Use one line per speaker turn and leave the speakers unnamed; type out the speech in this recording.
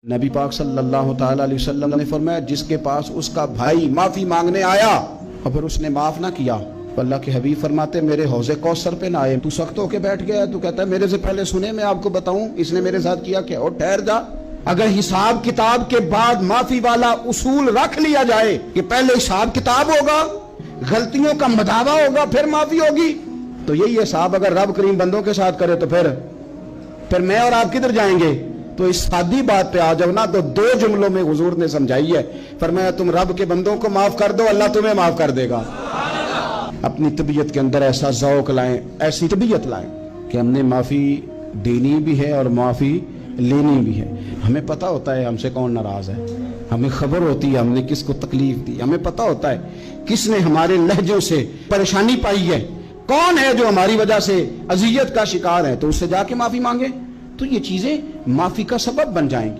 नबी पाक सल्लल्लाहु ताला अलैहि वसल्लम ने फरमाया, जिसके पास उसका भाई माफी मांगने आया और फिर उसने माफ ना किया, तो अल्लाह के हबीब फरमाते मेरे हौजे कौसर पे ना आए। तू सख्त होके बैठ गया, तू कहता है मेरे से पहले सुने, मैं आपको बताऊं इसने मेरे साथ किया क्या। और ठहर जा, अगर हिसाब किताब के बाद माफी वाला उसूल रख लिया जाए कि पहले हिसाब किताब होगा, गलतियों का मदावा होगा, फिर माफी होगी, तो यही हिसाब अगर रब करीम बंदों के साथ करे तो फिर मैं और आप किधर जाएंगे। तो इस सादी बात पे आ जाओ ना, तो दो जुमलों में हुजूर ने समझाई है। फरमाया तुम रब के बंदों को माफ कर दो, अल्लाह तुम्हें माफ कर देगा। अपनी तबीयत के अंदर ऐसा ज़ौक लाएं, ऐसी तबीयत लाएं कि हमने माफी देनी भी है और माफी लेनी भी है। हमें पता होता है हमसे कौन नाराज है, हमें खबर होती है हमने किसको तकलीफ दी, हमें पता होता है किसने हमारे लहजों से परेशानी पाई है, कौन है जो हमारी वजह से अजियत का शिकार है, तो उससे जाके माफी मांगे, तो ये चीजें माफी का सबब बन जाएंगी।